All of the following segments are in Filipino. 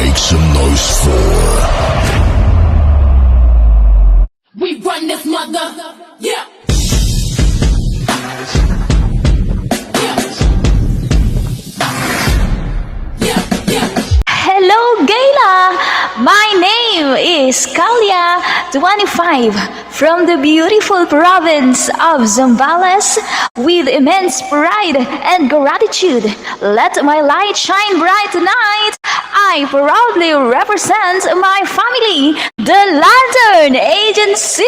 Make some noise for. We run this mother, yeah. Hello, Gayla! My name is Kalia, 25, from the beautiful province of Zambales. With immense pride and gratitude, let my light shine bright tonight. I proudly represent my family, the Lantern Agency!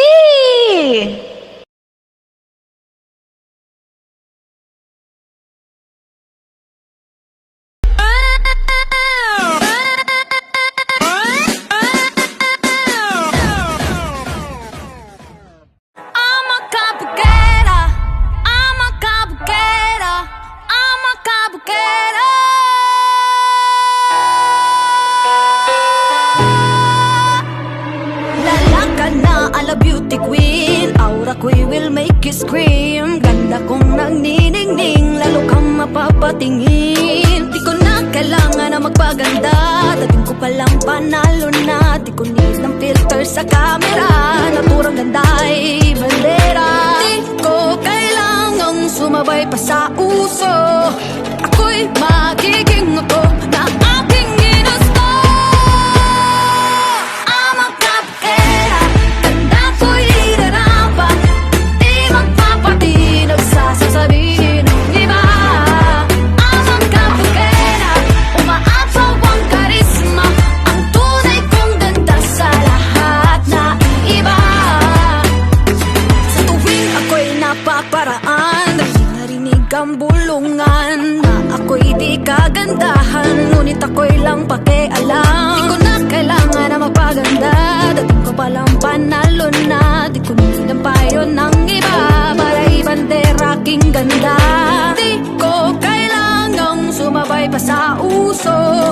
Beauty queen, aura ko'y will make you scream. Ganda kong nagniningning, lalo kang mapapatingin. Di ko na kailangan na magpaganda, dating ko palang panalo na. Di ko need ng filter sa camera, naturang ganda ay bandera. Di ko kailangang sumabay pa sa uso, ako'y magiging ako na aking ginusto. Sasabihin ng iba, amang kapugera, umaapaw ang karisma, ang tunay kong ganda sa lahat na iba. Sa tuwing ako'y napaparaan, narinig ang bulungan na ako'y di kagandahan, ngunit ako'y lang pakialam. Di ko na kailangan na magpaganda, dating ko palang panalo na. Di ko nilang payo ng iba para ibandera aking ganda. Di ko kailangang sumabay pa sa uso,